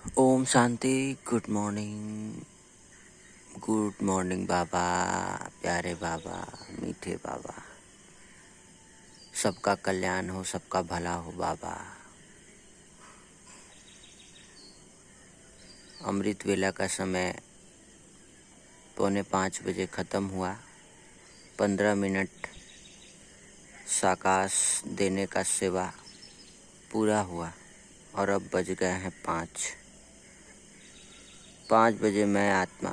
Om Shanti. Good morning बाबा, प्यारे बाबा, मीठे बाबा। सबका कल्याण हो, सबका भला हो बाबा। अमृत वेला का समय 4:45 ख़त्म हुआ। 15 मिनट साकाश देने का सेवा पूरा हुआ और अब बज गए हैं 5। 5 बजे मैं आत्मा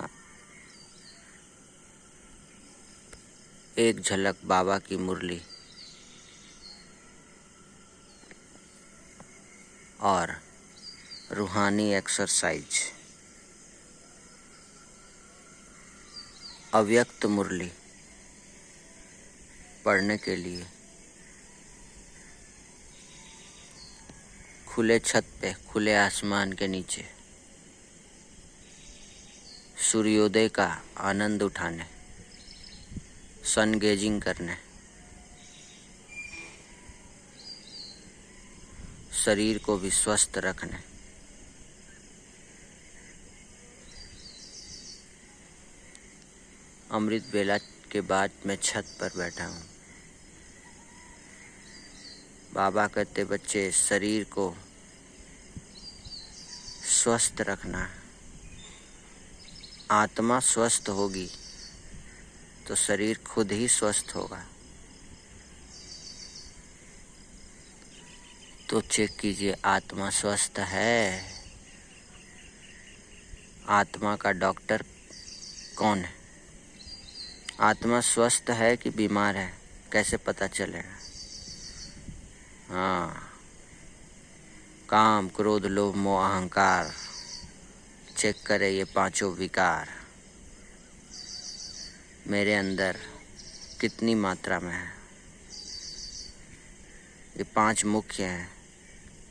एक झलक बाबा की मुरली और रूहानी एक्सरसाइज, अव्यक्त मुरली पढ़ने के लिए खुले छत पे, खुले आसमान के नीचे सूर्योदय का आनंद उठाने, सन गेजिंग करने, शरीर को भी स्वस्थ रखने, अमृत बेला के बाद मैं छत पर बैठा हूँ। बाबा कहते बच्चे शरीर को स्वस्थ रखना, आत्मा स्वस्थ होगी तो शरीर खुद ही स्वस्थ होगा। तो चेक कीजिए, आत्मा स्वस्थ है। आत्मा का डॉक्टर कौन है? आत्मा स्वस्थ है कि बीमार है, कैसे पता चलेगा? हाँ, काम, क्रोध, लोभ, मोह, अहंकार, चेक करें ये 5 विकार मेरे अंदर कितनी मात्रा में है। ये 5 मुख्य हैं: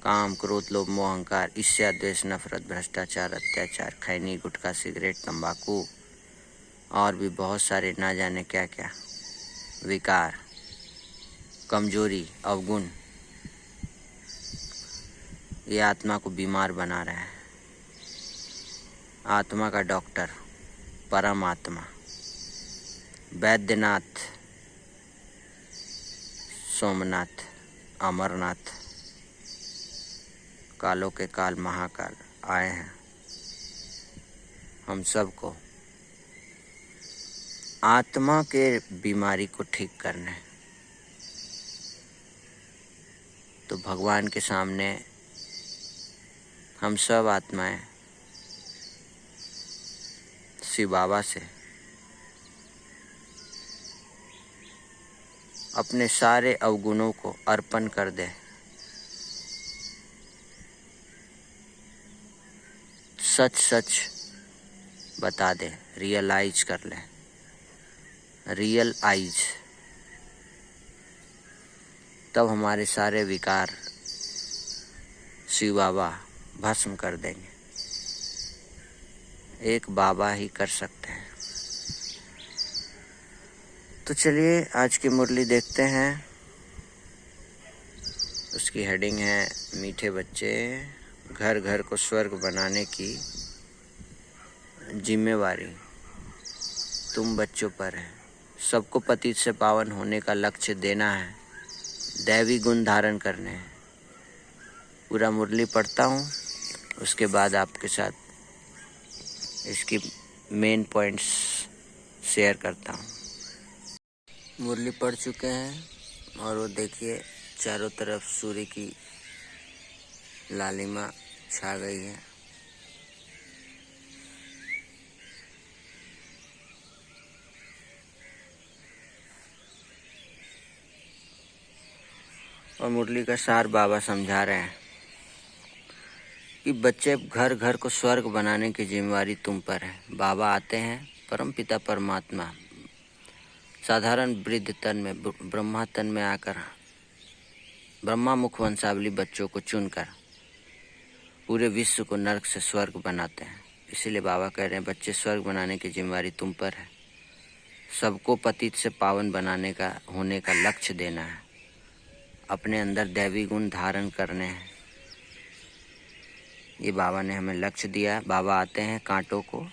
काम, क्रोध, लोभ, मोह, अहंकार, ईर्ष्या, द्वेष, नफरत, भ्रष्टाचार, अत्याचार, खैनी, गुटखा, सिगरेट, तंबाकू और भी बहुत सारे ना जाने क्या क्या विकार, कमजोरी, अवगुण, ये आत्मा को बीमार बना रहे हैं। आत्मा का डॉक्टर परमात्मा वैद्यनाथ, सोमनाथ, अमरनाथ, कालों के काल महाकाल आए हैं हम सबको आत्मा के बीमारी को ठीक करने। तो भगवान के सामने हम सब आत्माएं शिव बाबा से अपने सारे अवगुणों को अर्पण कर दे। सच सच बता दे, रियलाइज कर ले, रियल आइज। तब हमारे सारे विकार शिव बाबा भस्म कर देंगे। एक बाबा ही कर सकते हैं। तो चलिए आज की मुरली देखते हैं। उसकी हेडिंग है मीठे बच्चे, घर घर को स्वर्ग बनाने की जिम्मेवारी तुम बच्चों पर है। सबको पतित से पावन होने का लक्ष्य देना है, दैवी गुण धारण करने हैं। पूरा मुरली पढ़ता हूँ, उसके बाद आपके साथ इसकी मेन पॉइंट्स शेयर करता हूँ। मुरली पढ़ चुके हैं और वो देखिए चारों तरफ सूर्य की लालिमा छा गई है। और मुरली का सार बाबा समझा रहे हैं कि बच्चे घर घर को स्वर्ग बनाने की जिम्मेवारी तुम पर है। बाबा आते हैं, परमपिता परमात्मा साधारण वृद्ध तन में, ब्रह्मा तन में आकर ब्रह्मा मुख वंशावली बच्चों को चुनकर पूरे विश्व को नरक से स्वर्ग बनाते हैं। इसीलिए बाबा कह रहे हैं बच्चे स्वर्ग बनाने की जिम्मेवारी तुम पर है। सबको पतित से पावन बनाने का होने का लक्ष्य देना है, अपने अंदर दैवी गुण धारण करने हैं, ये बाबा ने हमें लक्ष्य दिया है। बाबा आते हैं कांटों को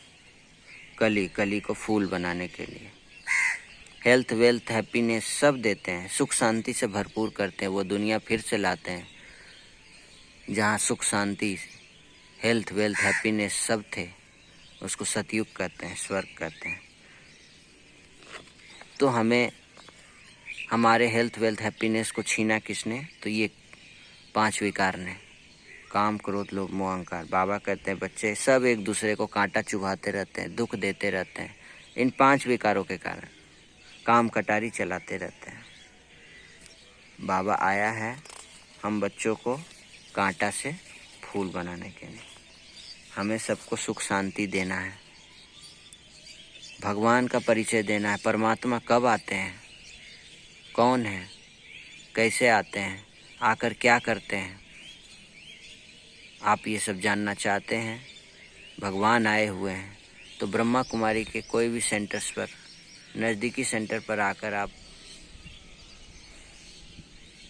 कली को फूल बनाने के लिए। हेल्थ वेल्थ हैप्पीनेस सब देते हैं, सुख शांति से भरपूर करते हैं। वो दुनिया फिर से लाते हैं जहाँ सुख शांति हेल्थ वेल्थ हैप्पीनेस सब थे। उसको सतयुग कहते हैं, स्वर्ग कहते हैं। तो हमें हमारे हेल्थ वेल्थ हैप्पीनेस को छीना किसने? तो ये 5 विकार ने, काम क्रोध लोभ मोह अहंकार। बाबा कहते हैं बच्चे सब एक दूसरे को कांटा चुभाते रहते हैं, दुख देते रहते हैं। इन 5 विकारों के कारण काम कटारी चलाते रहते हैं। बाबा आया है हम बच्चों को कांटा से फूल बनाने के लिए। हमें सबको सुख शांति देना है, भगवान का परिचय देना है। परमात्मा कब आते हैं, कौन है, कैसे आते हैं, आकर क्या करते हैं, आप ये सब जानना चाहते हैं। भगवान आए हुए हैं तो ब्रह्मा कुमारी के कोई भी सेंटर्स पर, नज़दीकी सेंटर पर आकर आप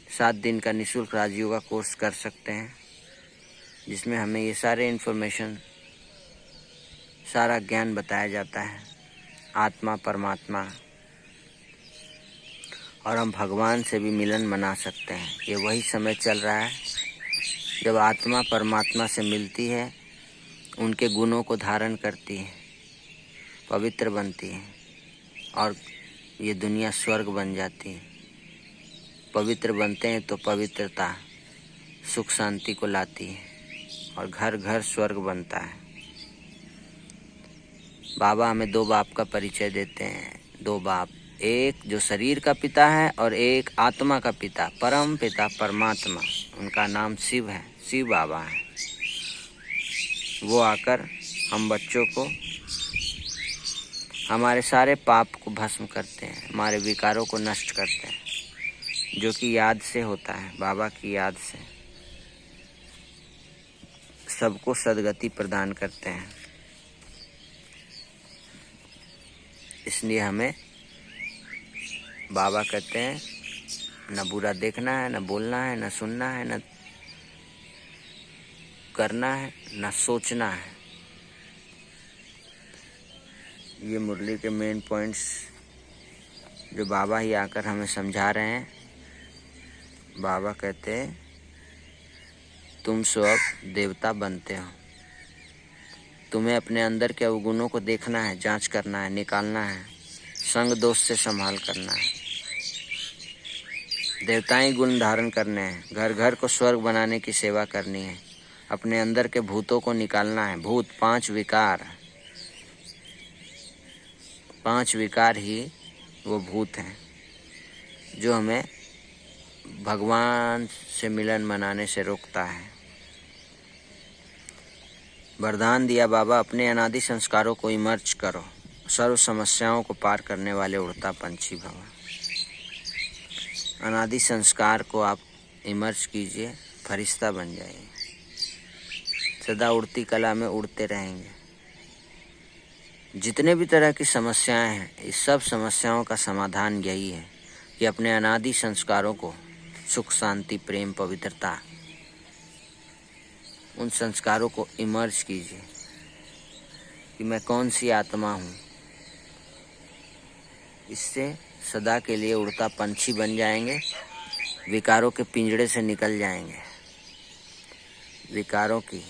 7 दिन का निःशुल्क राजयोगा कोर्स कर सकते हैं, जिसमें हमें ये सारे इन्फॉर्मेशन, सारा ज्ञान बताया जाता है। आत्मा परमात्मा, और हम भगवान से भी मिलन मना सकते हैं। ये वही समय चल रहा है जब आत्मा परमात्मा से मिलती है, उनके गुणों को धारण करती है, पवित्र बनती है और ये दुनिया स्वर्ग बन जाती है। पवित्र बनते हैं तो पवित्रता सुख शांति को लाती है और घर घर स्वर्ग बनता है। बाबा हमें 2 बाप का परिचय देते हैं। 2 बाप, एक जो शरीर का पिता है और एक आत्मा का पिता, परम पिता परमात्मा। उनका नाम शिव है, शिव बाबा है। वो आकर हम बच्चों को हमारे सारे पाप को भस्म करते हैं, हमारे विकारों को नष्ट करते हैं, जो कि याद से होता है। बाबा की याद से सबको सद्गति प्रदान करते हैं। इसलिए हमें बाबा कहते हैं न बुरा देखना है, न बोलना है, न सुनना है, न करना है, न सोचना है। ये मुरली के मेन पॉइंट्स जो बाबा ही आकर हमें समझा रहे हैं। बाबा कहते हैं तुम स्वयं देवता बनते हो। तुम्हें अपने अंदर के अवगुणों को देखना है, जांच करना है, निकालना है, संग दोष से संभाल करना है। देवताएं गुण धारण करने हैं, घर घर को स्वर्ग बनाने की सेवा करनी है, अपने अंदर के भूतों को निकालना है। भूत 5 विकार, 5 विकार ही वो भूत हैं जो हमें भगवान से मिलन मनाने से रोकता है। वरदान दिया बाबा, अपने अनादि संस्कारों को इमर्ज करो, सर्व समस्याओं को पार करने वाले उड़ता पंछी भव। अनादि संस्कार को आप इमर्ज कीजिए, फरिश्ता बन जाइए, सदा उड़ती कला में उड़ते रहेंगे। जितने भी तरह की समस्याएं हैं, इस सब समस्याओं का समाधान यही है कि अपने अनादि संस्कारों को, सुख शांति प्रेम पवित्रता, उन संस्कारों को इमर्ज कीजिए कि मैं कौन सी आत्मा हूँ। इससे सदा के लिए उड़ता पंछी बन जाएंगे, विकारों के पिंजड़े से निकल जाएंगे। विकारों की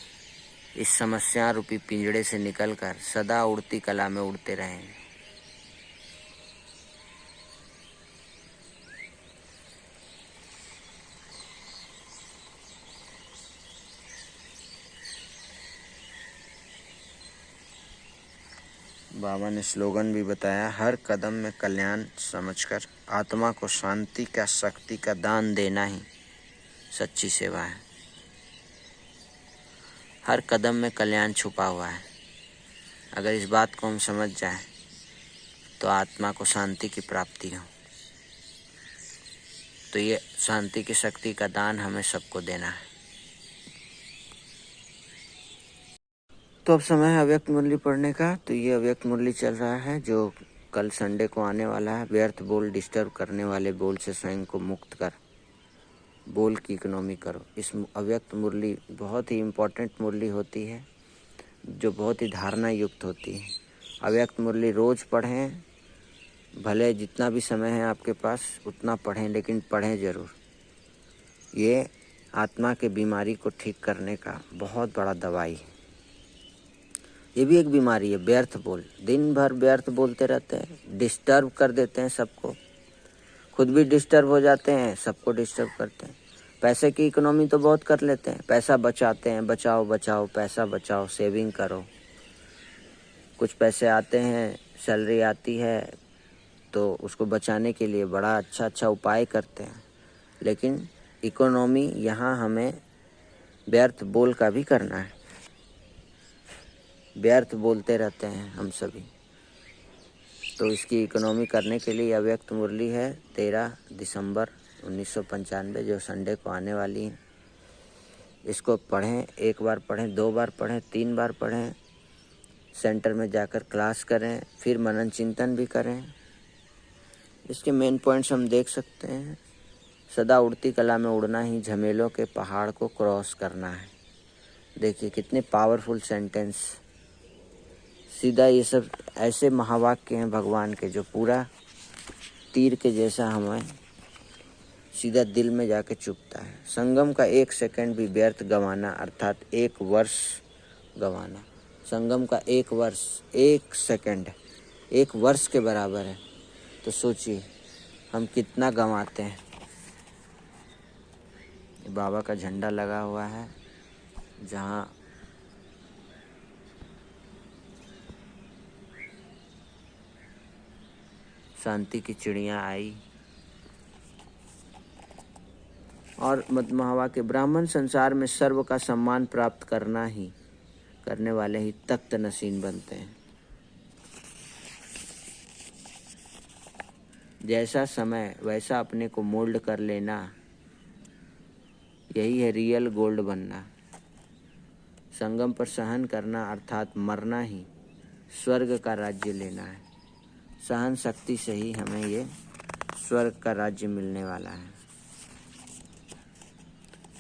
इस समस्या रूपी पिंजड़े से निकलकर सदा उड़ती कला में उड़ते रहेंगे। बाबा ने स्लोगन भी बताया, हर कदम में कल्याण समझकर आत्मा को शांति का शक्ति का दान देना ही सच्ची सेवा है। हर कदम में कल्याण छुपा हुआ है। अगर इस बात को हम समझ जाएं तो आत्मा को शांति की प्राप्ति हो। तो ये शांति की शक्ति का दान हमें सबको देना है। तो अब समय है अव्यक्त मुरली पढ़ने का। तो ये अव्यक्त मुरली चल रहा है जो कल संडे को आने वाला है। व्यर्थ बोल, डिस्टर्ब करने वाले बोल से स्वयं को मुक्त कर बोल की इकोनॉमी करो। इस अव्यक्त मुरली बहुत ही इम्पोर्टेंट मुरली होती है, जो बहुत ही धारणा युक्त होती है। अव्यक्त मुरली रोज़ पढ़ें, भले जितना भी समय है आपके पास उतना पढ़ें, लेकिन पढ़ें ज़रूर। ये आत्मा के बीमारी को ठीक करने का बहुत बड़ा दवाई है। ये भी एक बीमारी है, व्यर्थ बोल। दिन भर व्यर्थ बोलते रहते हैं, डिस्टर्ब कर देते हैं सबको, खुद भी डिस्टर्ब हो जाते हैं, सबको डिस्टर्ब करते हैं। पैसे की इकोनॉमी तो बहुत कर लेते हैं, पैसा बचाते हैं, बचाओ बचाओ पैसा बचाओ, सेविंग करो। कुछ पैसे आते हैं, सैलरी आती है तो उसको बचाने के लिए बड़ा अच्छा उपाय करते हैं, लेकिन इकोनॉमी यहाँ हमें व्यर्थ बोल का भी करना है। व्यर्थ बोलते रहते हैं हम सभी, तो इसकी इकोनॉमी करने के लिए अव्यक्त मुरली है 13 दिसंबर 1995, जो संडे को आने वाली है। इसको पढ़ें, एक बार पढ़ें, 2 बार पढ़ें, 3 बार पढ़ें, सेंटर में जाकर क्लास करें, फिर मनन चिंतन भी करें। इसके मेन पॉइंट्स हम देख सकते हैं। सदा उड़ती कला में उड़ना ही झमेलों के पहाड़ को क्रॉस करना है। देखिए कितने पावरफुल सेंटेंस, सीधा ये सब ऐसे महावाक्य हैं भगवान के, जो पूरा तीर के जैसा हमें सीधा दिल में जाके चुभता है। संगम का 1 सेकंड भी व्यर्थ गंवाना अर्थात 1 वर्ष गंवाना। संगम का 1 वर्ष, 1 सेकंड 1 वर्ष के बराबर है। तो सोचिए हम कितना गंवाते हैं। बाबा का झंडा लगा हुआ है, जहाँ शांति की चिड़िया आई। और मदमहवा के ब्राह्मण संसार में सर्व का सम्मान प्राप्त करने वाले ही तख्त नसीन बनते हैं। जैसा समय वैसा अपने को मोल्ड कर लेना, यही है रियल गोल्ड बनना। संगम पर सहन करना अर्थात मरना ही स्वर्ग का राज्य लेना है। सहन शक्ति से ही हमें ये स्वर्ग का राज्य मिलने वाला है।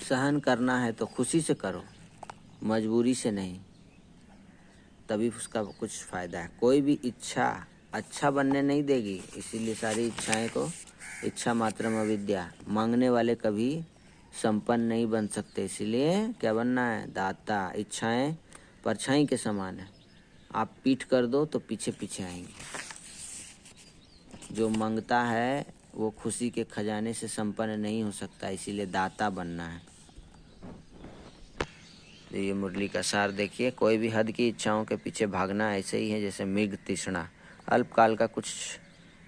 सहन करना है तो खुशी से करो, मजबूरी से नहीं, तभी उसका कुछ फ़ायदा है। कोई भी इच्छा अच्छा बनने नहीं देगी, इसीलिए सारी इच्छाएं को इच्छा मात्रम अविद्या, मांगने वाले कभी संपन्न नहीं बन सकते। इसीलिए क्या बनना है? दाता। इच्छाएं परछाई के समान है, आप पीठ कर दो तो पीछे पीछे आएंगे। जो मांगता है वो खुशी के खजाने से संपन्न नहीं हो सकता, इसीलिए दाता बनना है। तो ये मुरली का सार देखिए, कोई भी हद की इच्छाओं के पीछे भागना ऐसे ही है जैसे मृग तृष्णा। अल्पकाल का कुछ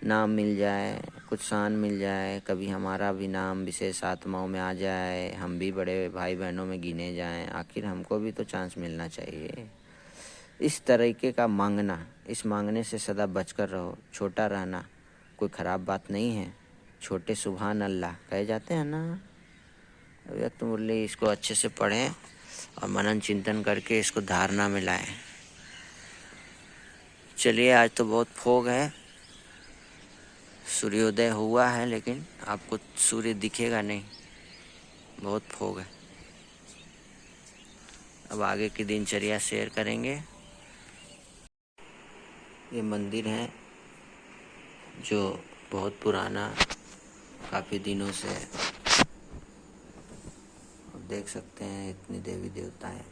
नाम मिल जाए, कुछ शान मिल जाए, कभी हमारा भी नाम विशेष आत्माओं में आ जाए, हम भी बड़े भाई बहनों में गिने जाएं, आखिर हमको भी तो चांस मिलना चाहिए। इस तरीके का मांगना, इस मांगने से सदा बचकर रहो। छोटा रहना कोई ख़राब बात नहीं है, छोटे सुभान अल्लाह कहे जाते हैं ना। अव्यक्त मुरली इसको अच्छे से पढ़ें और मनन चिंतन करके इसको धारणा में लाएं। चलिए, आज तो बहुत फोग है, सूर्योदय हुआ है लेकिन आपको सूर्य दिखेगा नहीं, बहुत फोग है। अब आगे की दिनचर्या शेयर करेंगे। ये मंदिर है जो बहुत पुराना, काफ़ी दिनों से, आप देख सकते हैं इतनी देवी देवता हैं।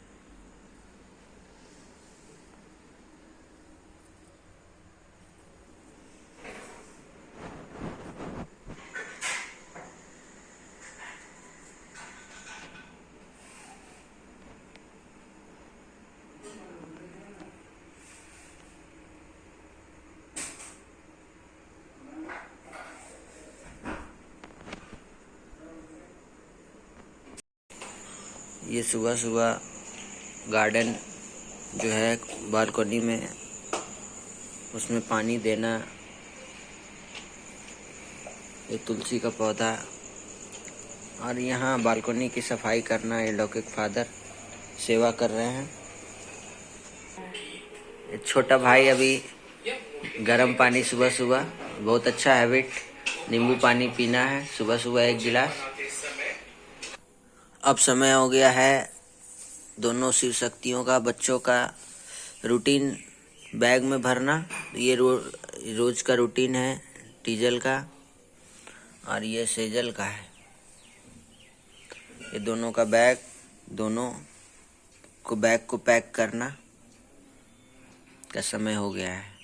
ये सुबह सुबह गार्डन जो है बालकनी में, उसमें पानी देना, ये तुलसी का पौधा, और यहाँ बालकनी की सफाई करना, ये लौकिक फादर सेवा कर रहे हैं। ये छोटा भाई अभी गर्म पानी सुबह सुबह, बहुत अच्छा हैबिट, नींबू पानी पीना है सुबह सुबह 1 गिलास। अब समय हो गया है दोनों शिव शक्तियों का बच्चों का रूटीन बैग में भरना। ये रोज का रूटीन है टीजल का और ये सेजल का है। ये दोनों का बैग, दोनों को बैग को पैक करना का समय हो गया है।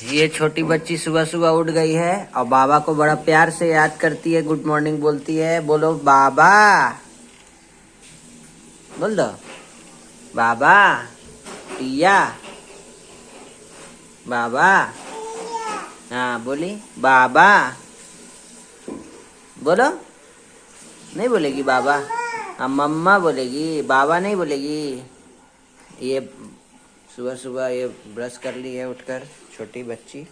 ये छोटी बच्ची सुबह सुबह उठ गई है और बाबा को बड़ा प्यार से याद करती है, गुड मॉर्निंग बोलती है। बोलो बाबा, बोल दो बाबा। टिया, बाबा। हाँ बोली बाबा। बोलो, नहीं बोलेगी बाबा, हाँ मम्मा बोलेगी, बाबा नहीं बोलेगी। ये सुबह सुबह ये ब्रश कर ली है उठकर छोटी बच्ची।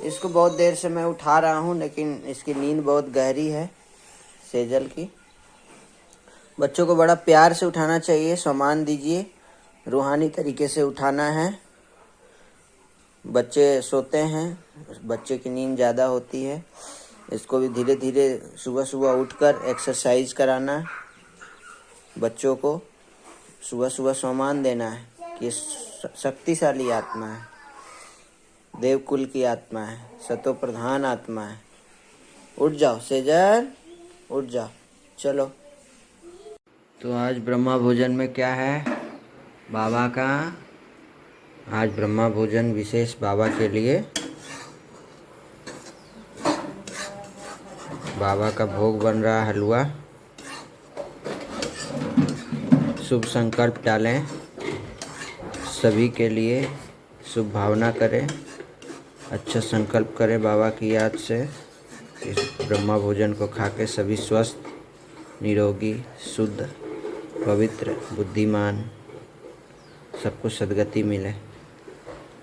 इसको बहुत देर से मैं उठा रहा हूँ लेकिन इसकी नींद बहुत गहरी है सेजल की। बच्चों को बड़ा प्यार से उठाना चाहिए, सम्मान दीजिए, रूहानी तरीके से उठाना है। बच्चे सोते हैं, बच्चे की नींद ज़्यादा होती है। इसको भी धीरे धीरे सुबह सुबह उठकर एक्सरसाइज कराना है। बच्चों को सुबह सुबह सम्मान देना है कि ये शक्तिशाली आत्मा है, देवकुल की आत्मा है, सतो प्रधान आत्मा है। उठ जाओ सेजल, उठ जाओ, चलो। तो आज ब्रह्मा भोजन में क्या है बाबा का? आज ब्रह्मा भोजन विशेष बाबा के लिए। बाबा का भोग बन रहा हलवा। शुभ संकल्प डालें, सभी के लिए शुभ भावना करें, अच्छा संकल्प करें बाबा की याद से। इस ब्रह्मा भोजन को खा के सभी स्वस्थ, निरोगी, शुद्ध, पवित्र, बुद्धिमान, सबको सद्गति मिले।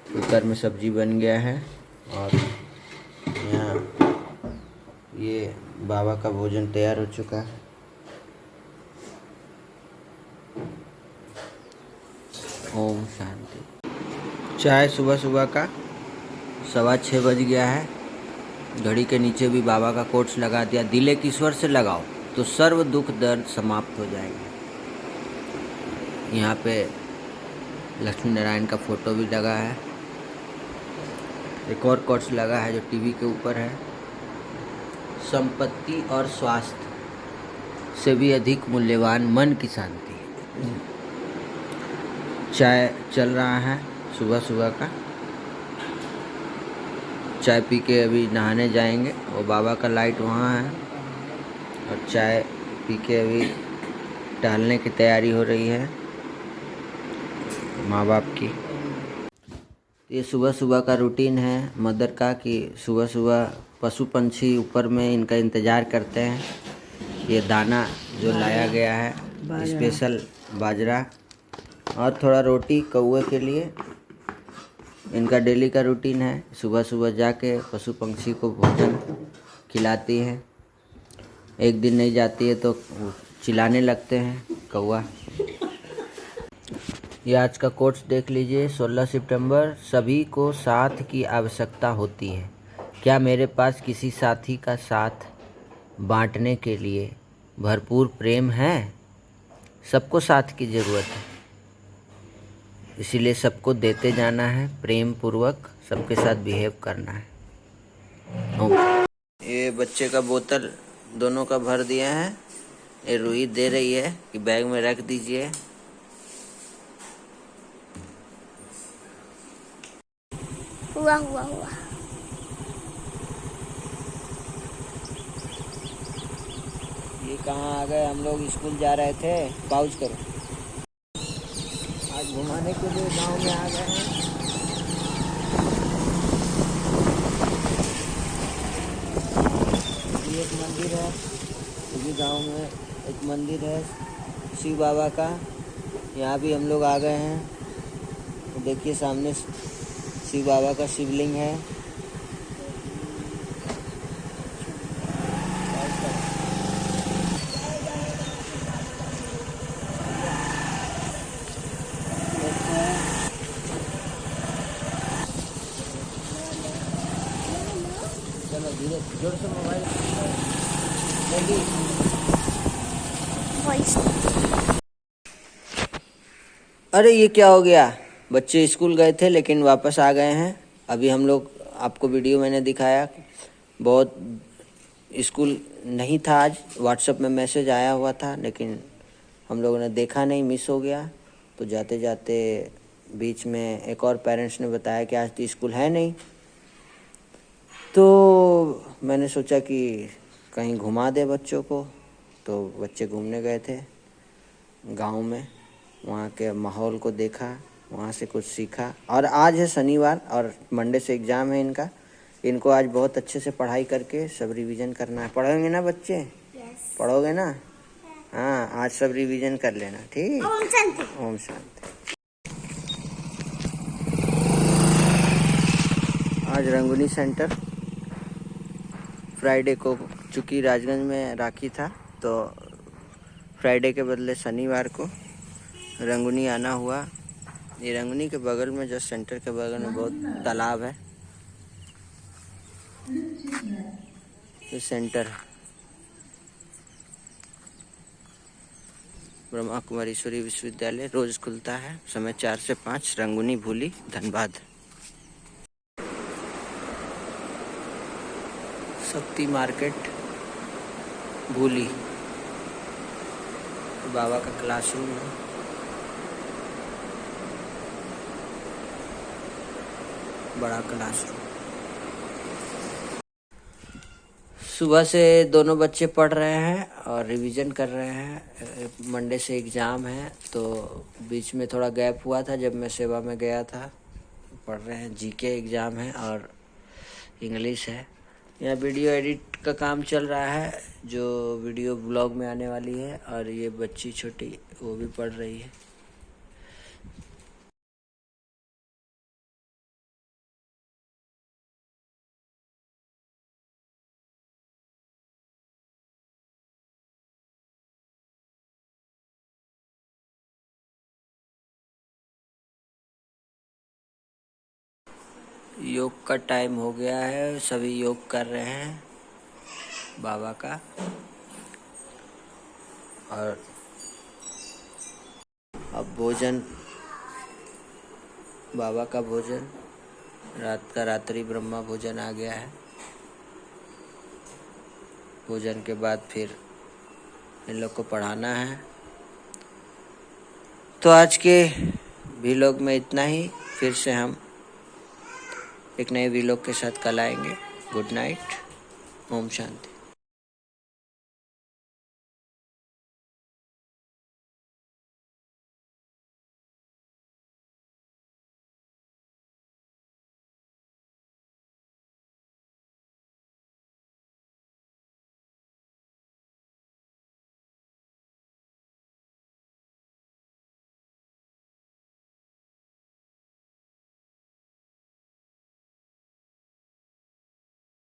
कुकर में सब्जी बन गया है और यहाँ ये बाबा का भोजन तैयार हो चुका है। ओम शांति। चाय सुबह सुबह का 6:15 बज गया है। घड़ी के नीचे भी बाबा का कोट्स लगा दिया, दिले के ईश्वर से लगाओ तो सर्व दुख दर्द समाप्त हो जाएगा। यहाँ पे लक्ष्मी नारायण का फोटो भी लगा है। एक और कोट्स लगा है जो टीवी के ऊपर है, संपत्ति और स्वास्थ्य से भी अधिक मूल्यवान मन की शांति। चाय चल रहा है सुबह सुबह का। चाय पी के अभी नहाने जाएंगे, वो बाबा का लाइट वहाँ है और चाय पी के अभी टहलने की तैयारी हो रही है माँ बाप की। ये सुबह सुबह का रूटीन है मदर का कि सुबह सुबह पशु पंछी ऊपर में इनका इंतज़ार करते हैं। ये दाना जो लाया गया है स्पेशल बाजरा और थोड़ा रोटी कौवे के लिए, इनका डेली का रूटीन है। सुबह सुबह जाके पशु पंछी को भोजन खिलाती हैं। एक दिन नहीं जाती है तो चिल्लाने लगते हैं कौवा। ये आज का कोट्स देख लीजिए, 16 सितंबर। सभी को साथ की आवश्यकता होती है। क्या मेरे पास किसी साथी का साथ बांटने के लिए भरपूर प्रेम है? सबको साथ की ज़रूरत है, इसीलिए सबको देते जाना है, प्रेम पूर्वक सबके साथ बिहेव करना है। ये बच्चे का बोतल दोनों का भर दिया है। ये रूही दे रही है कि बैग में रख दीजिए। हुआ हुआ हुआ। ये कहाँ आ गए? हम लोग स्कूल जा रहे थे। पाउज करो। आज घुमाने के लिए गांव में आ गए हैं। ये एक मंदिर है, इसी गांव में एक मंदिर है शिव बाबा का। यहाँ भी हम लोग आ गए हैं। तो देखिए सामने शिव बाबा का शिवलिंग है। चलो धीरे जोर से मोबाइल जल्दी। वॉइस। अरे ये क्या हो गया? बच्चे स्कूल गए थे लेकिन वापस आ गए हैं। अभी हम लोग आपको वीडियो मैंने दिखाया, बहुत स्कूल नहीं था आज, व्हाट्सएप में मैसेज आया हुआ था लेकिन हम लोगों ने देखा नहीं, मिस हो गया। तो जाते जाते बीच में एक और पेरेंट्स ने बताया कि आज तो स्कूल है नहीं, तो मैंने सोचा कि कहीं घुमा दे बच्चों को। तो बच्चे घूमने गए थे गांव में, वहाँ के माहौल को देखा, वहाँ से कुछ सीखा। और आज है शनिवार और मंडे से एग्ज़ाम है इनका। इनको आज बहुत अच्छे से पढ़ाई करके सब रिवीजन करना है। पढ़ोगे ना बच्चे? पढ़ोगे ना? हाँ, आज सब रिवीजन कर लेना, ठीक? ओम शांति। ओम शांति। आज रंगोली सेंटर, फ्राइडे को चूँकि राजगंज में राखी था तो फ्राइडे के बदले शनिवार को रंगुनी आना हुआ। ये रंगुनी के बगल में, जस्ट सेंटर के बगल में बहुत तालाब है। ये सेंटर है ब्रह्मा कुमारीश्वरी विश्वविद्यालय, रोज खुलता है, समय 4 से 5, रंगुनी भूली, धनबाद। शक्ति मार्केट भूली, बाबा का क्लासरूम है। बड़ा क्लासरूम। सुबह से दोनों बच्चे पढ़ रहे हैं और रिवीजन कर रहे हैं। मंडे से एग्ज़ाम है तो बीच में थोड़ा गैप हुआ था जब मैं सेवा में गया था। पढ़ रहे हैं, जीके एग्ज़ाम है और इंग्लिश है। यहाँ वीडियो एडिट का काम चल रहा है, जो वीडियो ब्लॉग में आने वाली है। और ये बच्ची छोटी, वो भी पढ़ रही है। योग का टाइम हो गया है, सभी योग कर रहे हैं बाबा का। और अब भोजन, बाबा का भोजन, रात का रात्रि ब्रह्मा भोजन आ गया है। भोजन के बाद फिर इन लोग को पढ़ाना है। तो आज के व्लॉग में इतना ही। फिर से हम एक नए व्लॉग के साथ कल आएंगे। Good night, Om Shanti.